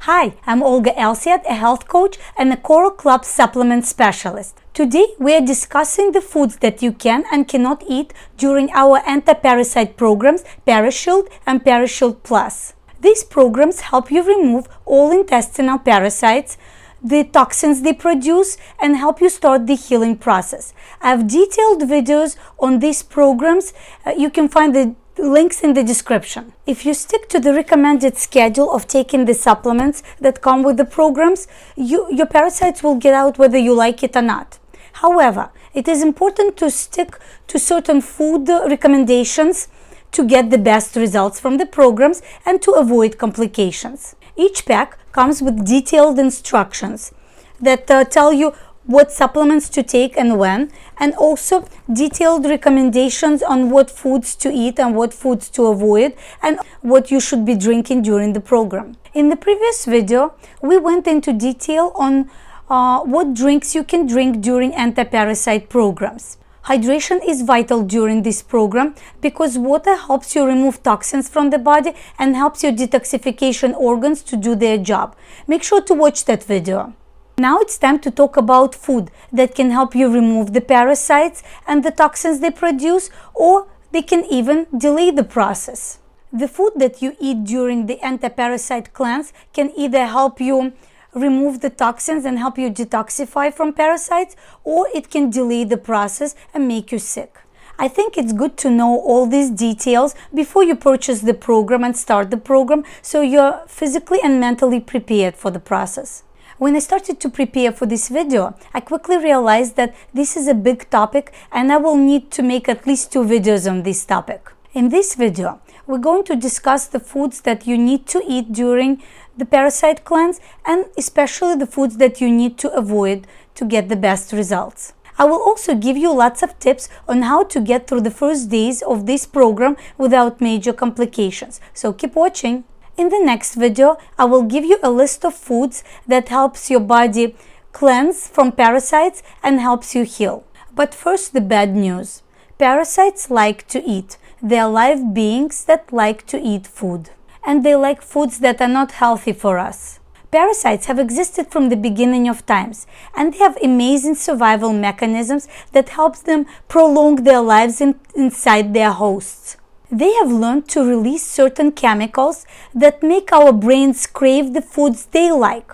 Hi, I'm Olga Elsayad, a health coach and a Coral Club supplement specialist. Today we are discussing the foods that you can and cannot eat during our anti-parasite programs Parashield and Parashield Plus. These programs help you remove all intestinal parasites, the toxins they produce, and help you start the healing process. I have detailed videos on these programs. You can find the links in the description. If you stick to the recommended schedule of taking the supplements that come with the programs, your parasites will get out whether you like it or not. However, it is important to stick to certain food recommendations to get the best results from the programs and to avoid complications. Each pack comes with detailed instructions that tell you what supplements to take and when, and also detailed recommendations on what foods to eat and what foods to avoid and what you should be drinking during the program. In the previous video, we went into detail on what drinks you can drink during anti-parasite programs. Hydration is vital during this program because water helps you remove toxins from the body and helps your detoxification organs to do their job. Make sure to watch that video. Now it's time to talk about food that can help you remove the parasites and the toxins they produce, or they can even delay the process. The food that you eat during the anti-parasite cleanse can either help you remove the toxins and help you detoxify from parasites, or it can delay the process and make you sick. I think it's good to know all these details before you purchase the program and start the program, so you're physically and mentally prepared for the process. When I started to prepare for this video, I quickly realized that this is a big topic and I will need to make at least 2 videos on this topic. In this video, we're going to discuss the foods that you need to eat during the parasite cleanse, and especially the foods that you need to avoid to get the best results. I will also give you lots of tips on how to get through the first days of this program without major complications, so keep watching. In the next video, I will give you a list of foods that helps your body cleanse from parasites and helps you heal. But first, the bad news. Parasites like to eat. They are live beings that like to eat food. And they like foods that are not healthy for us. Parasites have existed from the beginning of times, and they have amazing survival mechanisms that help them prolong their lives inside their hosts. They have learned to release certain chemicals that make our brains crave the foods they like.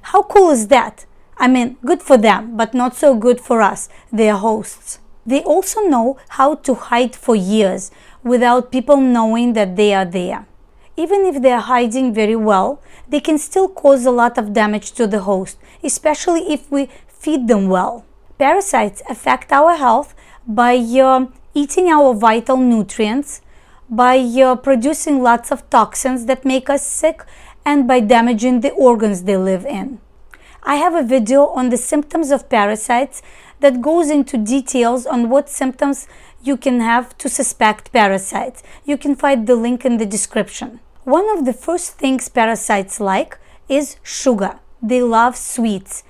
How cool is that? I mean, good for them, but not so good for us, their hosts. They also know how to hide for years without people knowing that they are there. Even if they are hiding very well, they can still cause a lot of damage to the host, especially if we feed them well. Parasites affect our health by eating our vital nutrients, by producing lots of toxins that make us sick, and by damaging the organs they live in. I have a video on the symptoms of parasites that goes into details on what symptoms you can have to suspect parasites. You can find the link in the description. One of the first things parasites like is sugar. They love sweets.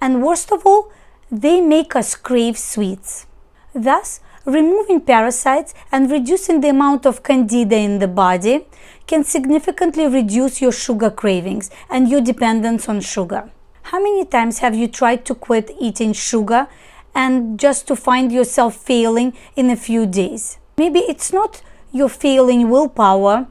And worst of all, they make us crave sweets. Thus, removing parasites and reducing the amount of candida in the body can significantly reduce your sugar cravings and your dependence on sugar. How many times have you tried to quit eating sugar and just to find yourself failing in a few days? Maybe it's not your failing willpower,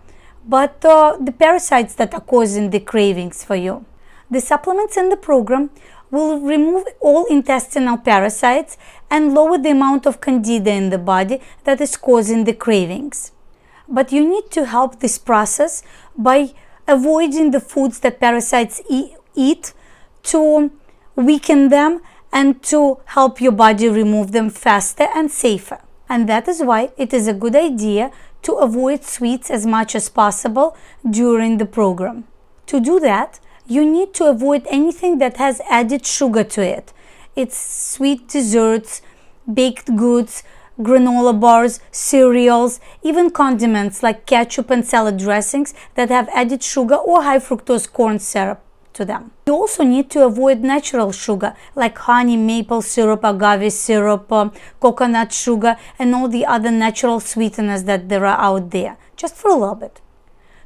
but the parasites that are causing the cravings for you. The supplements in the program will remove all intestinal parasites and lower the amount of candida in the body that is causing the cravings. But you need to help this process by avoiding the foods that parasites eat to weaken them and to help your body remove them faster and safer. And that is why it is a good idea to avoid sweets as much as possible during the program. To do that, you need to avoid anything that has added sugar to it. It's sweet desserts, baked goods, granola bars, cereals, even condiments like ketchup and salad dressings that have added sugar or high fructose corn syrup to them. You also need to avoid natural sugar like honey, maple syrup, agave syrup, coconut sugar, and all the other natural sweeteners that there are out there, just for a little bit.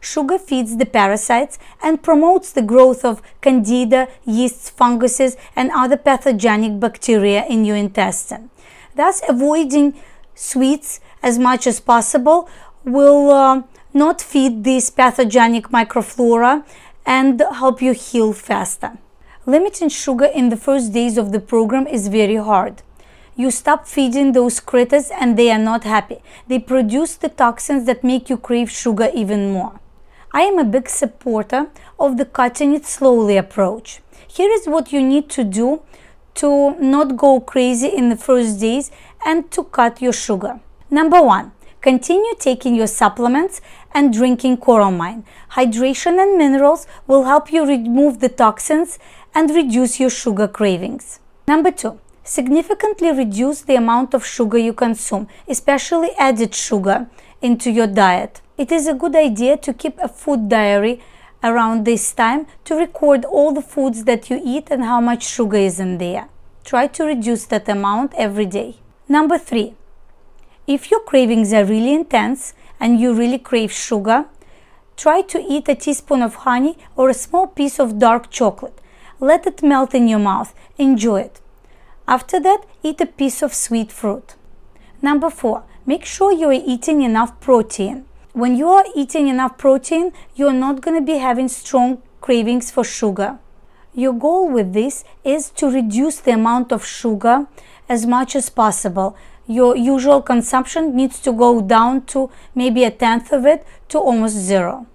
Sugar feeds the parasites and promotes the growth of candida, yeasts, funguses, and other pathogenic bacteria in your intestine. Thus, avoiding sweets as much as possible will not feed these pathogenic microflora and help you heal faster. Limiting sugar in the first days of the program is very hard. You stop feeding those critters and they are not happy. They produce the toxins that make you crave sugar even more. I am a big supporter of the cutting it slowly approach. Here is what you need to do to not go crazy in the first days and to cut your sugar. Number 1. Continue taking your supplements and drinking Coral Mine. Hydration and minerals will help you remove the toxins and reduce your sugar cravings. Number 2. Significantly reduce the amount of sugar you consume, especially added sugar, into your diet. It is a good idea to keep a food diary around this time to record all the foods that you eat and how much sugar is in there. Try to reduce that amount every day. Number 3. If your cravings are really intense and you really crave sugar, try to eat a teaspoon of honey or a small piece of dark chocolate. Let it melt in your mouth. Enjoy it. After that, eat a piece of sweet fruit. Number 4. Make sure you are eating enough protein. When you are eating enough protein, you are not going to be having strong cravings for sugar. Your goal with this is to reduce the amount of sugar as much as possible. Your usual consumption needs to go down to maybe a tenth of it to almost zero.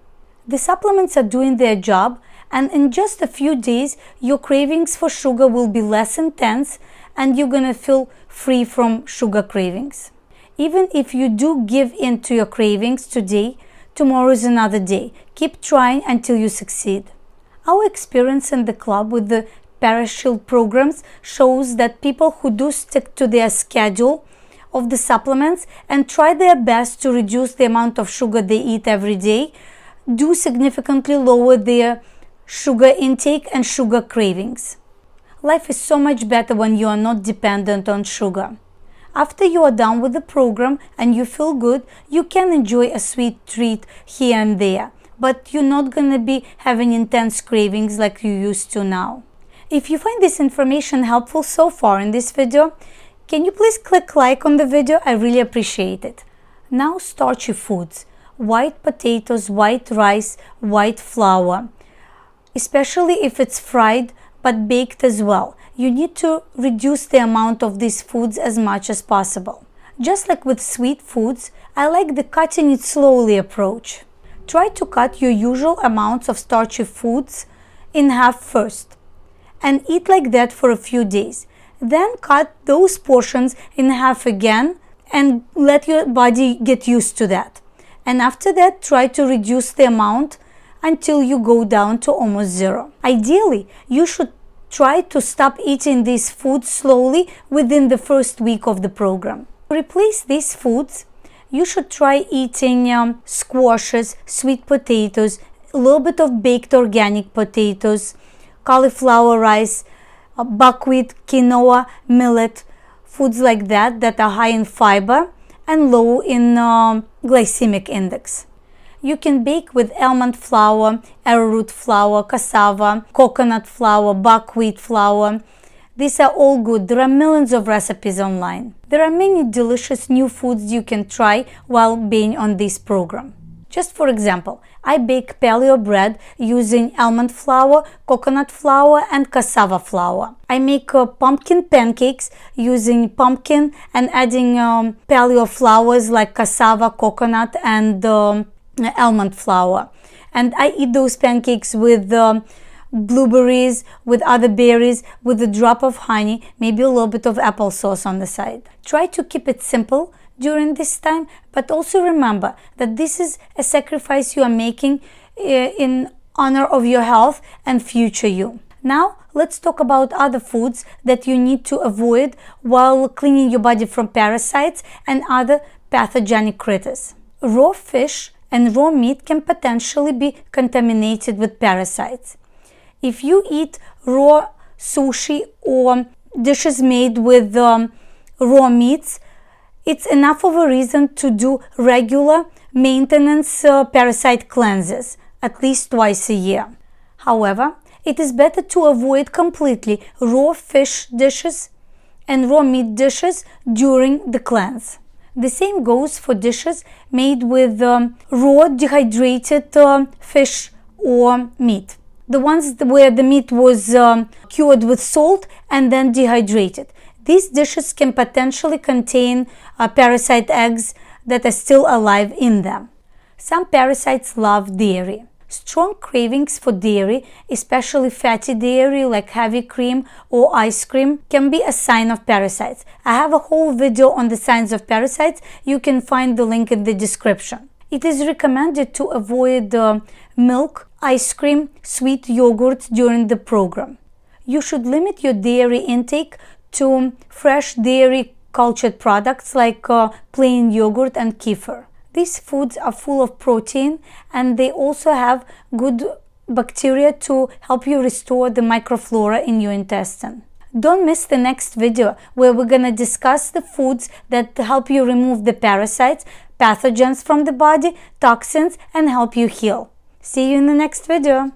The supplements are doing their job, and in just a few days, your cravings for sugar will be less intense and you're going to feel free from sugar cravings. Even if you do give in to your cravings today, tomorrow is another day. Keep trying until you succeed. Our experience in the club with the Parashield programs shows that people who do stick to their schedule of the supplements and try their best to reduce the amount of sugar they eat every day do significantly lower their sugar intake and sugar cravings. Life is so much better when you are not dependent on sugar. After you are done with the program and you feel good, you can enjoy a sweet treat here and there, but you're not going to be having intense cravings like you used to now. If you find this information helpful so far in this video, can you please click like on the video? I really appreciate it. Now, starchy foods. White potatoes, white rice, white flour. Especially if it's fried but baked as well. You need to reduce the amount of these foods as much as possible. Just like with sweet foods, I like the cutting it slowly approach. Try to cut your usual amounts of starchy foods in half first and eat like that for a few days. Then cut those portions in half again and let your body get used to that. And after that, try to reduce the amount until you go down to almost zero. Ideally, you should try to stop eating these foods slowly within the first week of the program. To replace these foods, you should try eating squashes, sweet potatoes, a little bit of baked organic potatoes, cauliflower rice, buckwheat, quinoa, millet, foods like that are high in fiber and low in glycemic index. You can bake with almond flour, arrowroot flour, cassava, coconut flour, buckwheat flour. These are all good. There are millions of recipes online. There are many delicious new foods you can try while being on this program. Just for example, I bake paleo bread using almond flour, coconut flour, and cassava flour. I make pumpkin pancakes using pumpkin and adding paleo flours like cassava, coconut, and almond flour. And I eat those pancakes with blueberries, with other berries, with a drop of honey, maybe a little bit of applesauce on the side. Try to keep it simple during this time, but also remember that this is a sacrifice you are making in honor of your health and future you. Now, let's talk about other foods that you need to avoid while cleaning your body from parasites and other pathogenic critters. Raw fish and raw meat can potentially be contaminated with parasites. If you eat raw sushi or dishes made with raw meats, it's enough of a reason to do regular maintenance parasite cleanses at least twice a year. However, it is better to avoid completely raw fish dishes and raw meat dishes during the cleanse. The same goes for dishes made with raw dehydrated fish or meat. The ones where the meat was cured with salt and then dehydrated. These dishes can potentially contain parasite eggs that are still alive in them. Some parasites love dairy. Strong cravings for dairy, especially fatty dairy like heavy cream or ice cream, can be a sign of parasites. I have a whole video on the signs of parasites. You can find the link in the description. It is recommended to avoid milk, ice cream, sweet yogurt during the program. You should limit your dairy intake to fresh dairy cultured products like plain yogurt and kefir. These foods are full of protein and they also have good bacteria to help you restore the microflora in your intestine. Don't miss the next video where we're going to discuss the foods that help you remove the parasites, pathogens from the body, toxins, and help you heal. See you in the next video.